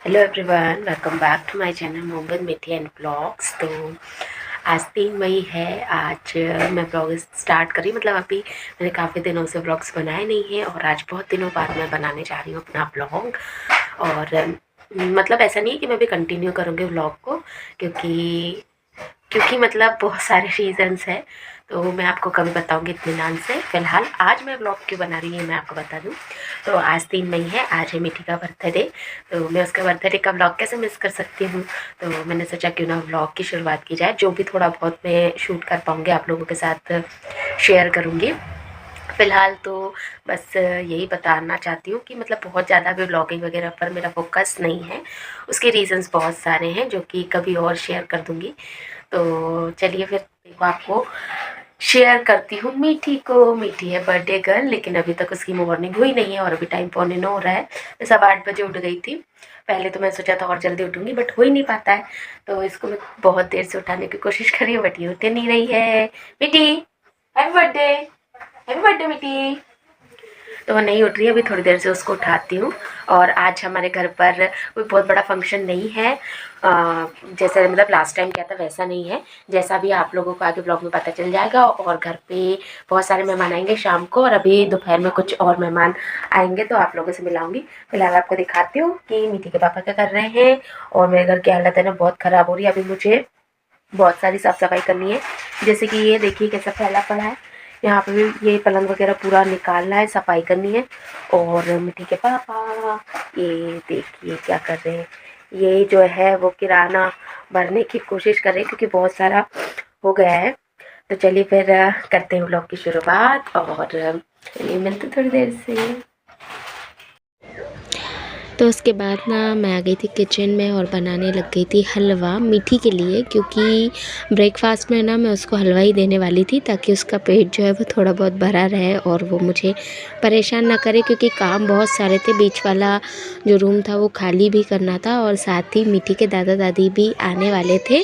Hello everyone, welcome back to my channel Mohammad Mithi and blogs. तो आज 3 मई है। आज मैं ब्लॉग स्टार्ट करी, मतलब अभी मैंने काफ़ी दिनों से ब्लॉग्स बनाए नहीं हैं और आज बहुत दिनों बाद मैं बनाने जा रही हूँ अपना ब्लॉग। और मतलब ऐसा नहीं है कि मैं भी कंटिन्यू करूँगी ब्लॉग को, क्योंकि क्योंकि मतलब बहुत सारे रीज़न्स हैं, तो मैं आपको कभी बताऊंगी इत्मीनान से। फ़िलहाल आज मैं ब्लॉग क्यों बना रही हूँ मैं आपको बता दूँ। तो आज 3 मई है, आज है मिठी का बर्थडे। तो मैं उसका बर्थडे का ब्लॉग कैसे मिस कर सकती हूँ। तो मैंने सोचा क्यों ना ब्लॉग की शुरुआत की जाए। जो भी थोड़ा बहुत मैं शूट कर पाऊँगी आप लोगों के साथ शेयर करूँगी। फ़िलहाल तो बस यही बताना चाहती हूँ कि मतलब बहुत ज़्यादा भी ब्लॉगिंग वगैरह पर मेरा फ़ोकस नहीं है। उसके रीज़न्स बहुत सारे हैं जो कि कभी और शेयर कर दूँगी। तो चलिए फिर देखो, आपको शेयर करती हूँ मीठी को। मीठी है बर्थडे गर्ल, लेकिन अभी तक उसकी मॉर्निंग हुई नहीं है और अभी टाइम 7:45 हो रहा है। मैं 8:15 बजे उठ गई थी। पहले तो मैं सोचा था और जल्दी उठूँगी, बट हो ही नहीं पाता है। तो इसको मैं बहुत देर से उठाने की कोशिश कर रही हूँ, बट ये उठ नहीं रही है। मीठी, हैप्पी बर्थडे, हैप्पी बर्थडे मीठी। तो वो नहीं उठ रही है, अभी थोड़ी देर से उसको उठाती हूँ। और आज हमारे घर पर कोई बहुत बड़ा फंक्शन नहीं है। जैसे मतलब लास्ट टाइम क्या था वैसा नहीं है। जैसा भी आप लोगों को आगे ब्लॉग में पता चल जाएगा। और घर पे बहुत सारे मेहमान आएंगे शाम को, और अभी दोपहर में कुछ और मेहमान आएंगे तो आप लोगों से मिलाऊंगी। फिलहाल आपको दिखाती हूँ कि मीठी के पापा क्या कर रहे हैं। और मेरे घर की हालत है ना बहुत ख़राब हो रही है। अभी मुझे बहुत सारी साफ़ सफाई करनी है। जैसे कि ये देखिए कैसा फैला पड़ा है। यहाँ पे भी ये पलंग वगैरह पूरा निकालना है, सफाई करनी है। और मिट्टी के पापा ये देखिए क्या कर रहे हैं। ये जो है वो किराना भरने की कोशिश कर रहे हैं, क्योंकि बहुत सारा हो गया है। तो चलिए फिर करते हैं व्लॉग की शुरुआत। और चलिए मिलते थोड़ी देर से। तो उसके बाद ना मैं आ गई थी किचन में और बनाने लग गई थी हलवा मीठी के लिए, क्योंकि ब्रेकफास्ट में ना मैं उसको हलवा ही देने वाली थी, ताकि उसका पेट जो है वो थोड़ा बहुत भरा रहे और वो मुझे परेशान ना करे, क्योंकि काम बहुत सारे थे। बीच वाला जो रूम था वो खाली भी करना था, और साथ ही मीठी के दादा दादी भी आने वाले थे,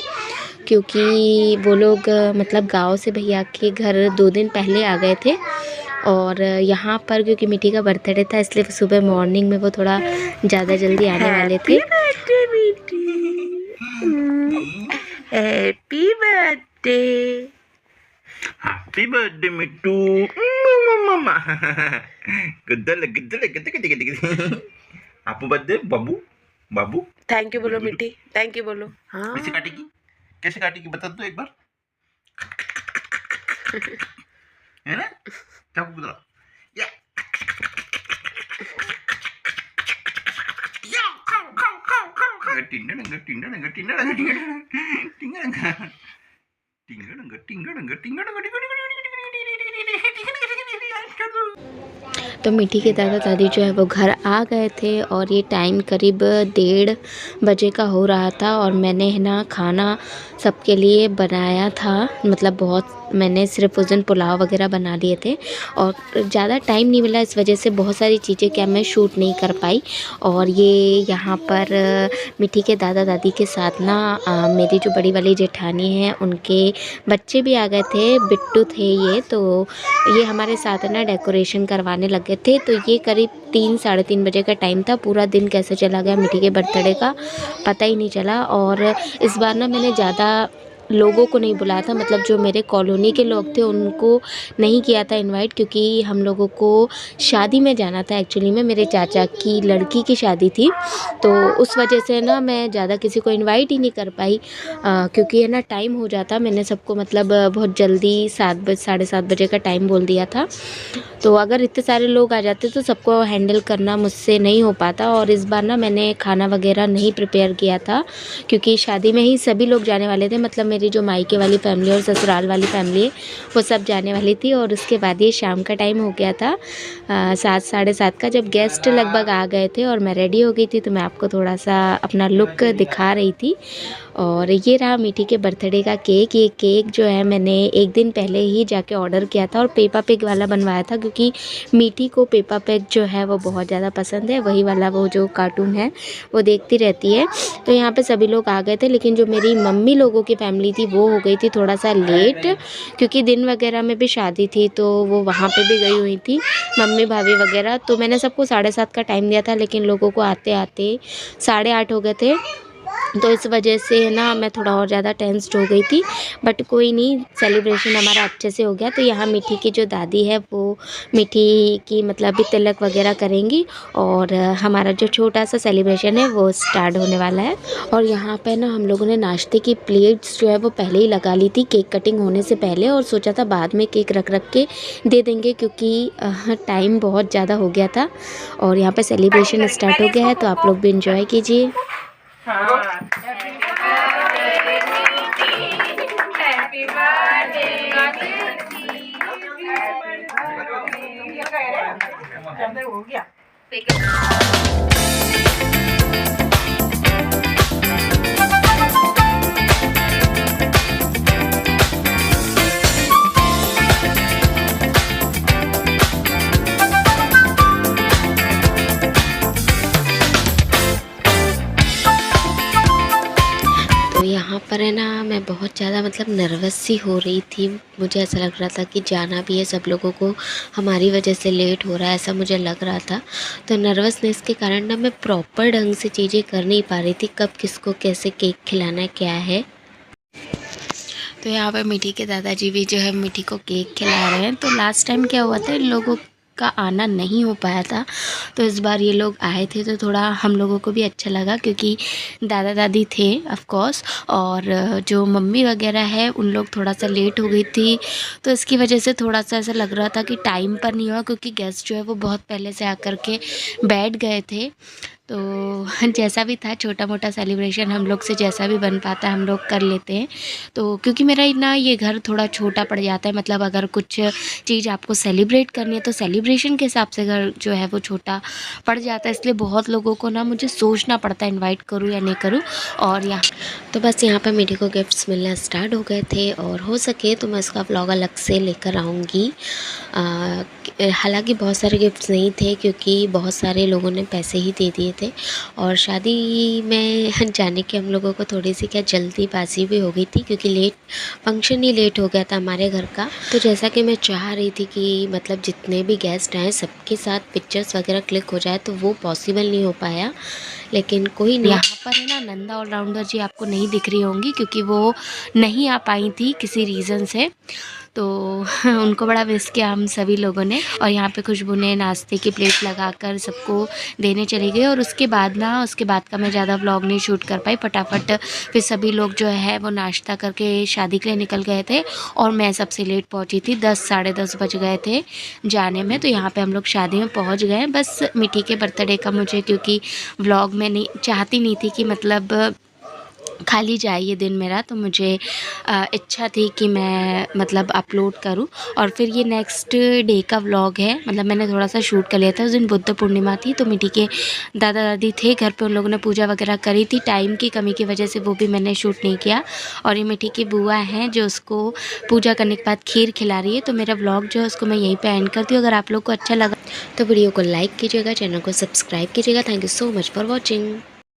क्योंकि वो लोग मतलब गाँव से भैया के घर 2 दिन पहले आ गए थे। और यहाँ पर क्योंकि मिठी का बर्थडे था, इसलिए सुबह मॉर्निंग में वो थोड़ा ज़्यादा जल्दी आने वाले थे। बर्थडे मीठी, हैप्पी बर्थडे, हैप्पी बर्थडे मिट्टू, मम्मा गद्दल गद्दल गद्दल गद्दल गद्दल। आपको birthday Babu Babu. Thank you बोलो मिट्टी, थैंक यू बोलो। हाँ कैसे काटेगी, कैसे काटेगी बता दो एक बार, है ना? क्या बोला या या खाओ खाओ खाओ खाओ टिंडा डंगा टिंडा डंगा टिंडा डंगा टिंडा डंगा टिंगा डंगा टिंगा डंगा टिंगा डंगा टिंगा डंगा। तो मिठी के दादा दादी जो है वो घर आ गए थे, और ये टाइम करीब 1:30 बजे का हो रहा था। और मैंने है ना खाना सबके लिए बनाया था, मतलब बहुत मैंने सिर्फ उस दिन पुलाव वगैरह बना लिए थे, और ज़्यादा टाइम नहीं मिला, इस वजह से बहुत सारी चीज़ें क्या मैं शूट नहीं कर पाई। और ये यहाँ पर मिठी के दादा दादी के साथ ना मेरी जो बड़ी वाली जेठानी है उनके बच्चे भी आ गए थे, बिट्टू थे ये। तो ये हमारे साथ है ना डेकोरेशन करवाने लगे थे। तो ये करीब 3-3:30 बजे का टाइम था। पूरा दिन कैसे चला गया मिठी के बर्थडे का पता ही नहीं चला। और इस बार ना मैंने ज़्यादा लोगों को नहीं बुलाया था, मतलब जो मेरे कॉलोनी के लोग थे उनको नहीं किया था इनवाइट, क्योंकि हम लोगों को शादी में जाना था। एक्चुअली में मेरे चाचा की लड़की की शादी थी, तो उस वजह से ना मैं ज़्यादा किसी को इनवाइट ही नहीं कर पाई, क्योंकि है ना टाइम हो जाता। मैंने सबको मतलब बहुत जल्दी 7-7:30 बजे का टाइम बोल दिया था। तो अगर इतने सारे लोग आ जाते तो सबको हैंडल करना मुझसे नहीं हो पाता। और इस बार ना मैंने खाना वगैरह नहीं प्रिपेयर किया था, क्योंकि शादी में ही सभी लोग जाने वाले थे, मतलब मेरी जो मायके वाली फैमिली और ससुराल वाली फैमिली है वो सब जाने वाली थी। और उसके बाद ये शाम का टाइम हो गया था 7-7:30 का, जब गेस्ट लगभग आ गए थे और मैं रेडी हो गई थी। तो मैं आपको थोड़ा सा अपना लुक दिखा रही थी। और ये रहा मीठी के बर्थडे का केक। ये केक जो है मैंने एक दिन पहले ही जाके ऑर्डर किया था और पेपा पिग वाला बनवाया था, क्योंकि मीठी को पेपा पिग जो है वो बहुत ज़्यादा पसंद है। वही वाला वो जो कार्टून है वो देखती रहती है। तो यहाँ पे सभी लोग आ गए थे, लेकिन जो मेरी मम्मी लोगों की फैमिली थी वो हो गई थी थोड़ा सा लेट, क्योंकि दिन वगैरह में भी शादी थी तो वो वहाँ पे भी गई हुई थी मम्मी भाभी वगैरह। तो मैंने सबको 7:30 का टाइम दिया था, लेकिन लोगों को आते आते 8:30 हो गए थे। तो इस वजह से ना मैं थोड़ा और ज़्यादा टेंस्ड हो गई थी, बट कोई नहीं, सेलिब्रेशन हमारा अच्छे से हो गया। तो यहाँ मीठी की जो दादी है वो मीठी की मतलब भी तिलक वगैरह करेंगी और हमारा जो छोटा सा सेलिब्रेशन है वो स्टार्ट होने वाला है। और यहाँ पे ना हम लोगों ने नाश्ते की प्लेट्स जो है वो पहले ही लगा ली थी केक कटिंग होने से पहले, और सोचा था बाद में केक रख के दे देंगे, क्योंकि टाइम बहुत ज़्यादा हो गया था। और यहाँ पे सेलिब्रेशन स्टार्ट हो गया है, तो आप लोग भी इंजॉय कीजिए। हैप्पी बर्थडे हो गया। तो यहाँ पर है ना मैं बहुत ज़्यादा मतलब नर्वस सी हो रही थी। मुझे ऐसा लग रहा था कि जाना भी है, सब लोगों को हमारी वजह से लेट हो रहा है, ऐसा मुझे लग रहा था। तो नर्वसनेस के कारण ना मैं प्रॉपर ढंग से चीज़ें कर नहीं पा रही थी, कब किसको कैसे केक खिलाना है क्या है। तो यहाँ पर मीठी के दादाजी भी जो है मीठी को केक खिला रहे हैं। तो लास्ट टाइम क्या हुआ था, इन लोगों का आना नहीं हो पाया था, तो इस बार ये लोग आए थे तो थोड़ा हम लोगों को भी अच्छा लगा, क्योंकि दादा दादी थे ऑफ कोर्स, और जो मम्मी वगैरह है उन लोग थोड़ा सा लेट हो गई थी। तो इसकी वजह से थोड़ा सा ऐसा लग रहा था कि टाइम पर नहीं हुआ, क्योंकि गेस्ट जो है वो बहुत पहले से आकर के बैठ गए थे। तो जैसा भी था छोटा मोटा सेलिब्रेशन हम लोग से जैसा भी बन पाता है हम लोग कर लेते हैं। तो क्योंकि मेरा ना ये घर थोड़ा छोटा पड़ जाता है, मतलब अगर कुछ चीज़ आपको सेलिब्रेट करनी है तो सेलिब्रेशन के हिसाब से घर जो है वो छोटा पड़ जाता है, इसलिए बहुत लोगों को ना मुझे सोचना पड़ता है इनवाइट करूँ या नहीं करूँ। और यहाँ तो बस यहाँ पर मीठी को गिफ्ट्स मिलना स्टार्ट हो गए थे, और हो सके तो मैं इसका व्लॉग अलग से लेकर आऊँगी। हालांकि बहुत सारे गिफ्ट्स नहीं थे, क्योंकि बहुत सारे लोगों ने पैसे ही दे दिए थे, और शादी में जाने की हम लोगों को थोड़ी सी क्या जल्दीबाजी भी हो गई थी, क्योंकि फंक्शन ही लेट हो गया था हमारे घर का। तो जैसा कि मैं चाह रही थी कि मतलब जितने भी गेस्ट आए सबके साथ पिक्चर्स वगैरह क्लिक हो जाए, तो वो पॉसिबल नहीं हो पाया, लेकिन कोई नहीं। यहाँ पर है ना नंदा ऑलराउंडर जी आपको नहीं दिख रही होंगी, क्योंकि वो नहीं आ पाई थी किसी रीज़न से, तो उनको बड़ा मिस किया हम सभी लोगों ने। और यहाँ पे खुशबू ने नाश्ते की प्लेट लगाकर सबको देने चली गई, और उसके बाद का मैं ज़्यादा व्लॉग नहीं शूट कर पाई। फटाफट फिर सभी लोग जो है वो नाश्ता करके शादी के लिए निकल गए थे, और मैं सबसे लेट पहुँची थी, 10 साढ़े 10 बज गए थे जाने में। तो यहाँ पे हम लोग शादी में पहुँच गए। बस मीठी के बर्थडे का मुझे, क्योंकि व्लॉग में नहीं चाहती नहीं थी कि मतलब खाली जाए ये दिन मेरा, तो मुझे इच्छा थी कि मैं मतलब अपलोड करूं। और फिर ये नेक्स्ट डे का व्लॉग है, मतलब मैंने थोड़ा सा शूट कर लिया था। उस दिन बुद्ध पूर्णिमा थी, तो मीठी के दादा दादी थे घर पे, उन लोगों ने पूजा वगैरह करी थी। टाइम की कमी की वजह से वो भी मैंने शूट नहीं किया। और ये मीठी की बुआ हैं जो उसको पूजा करने के बाद खीर खिला रही है। तो मेरा व्लॉग जो है उसको मैं यहीं पर एंड करती हूँ। अगर आप लोग को अच्छा लगा तो वीडियो को लाइक कीजिएगा, चैनल को सब्सक्राइब कीजिएगा। Thank you so much for watching.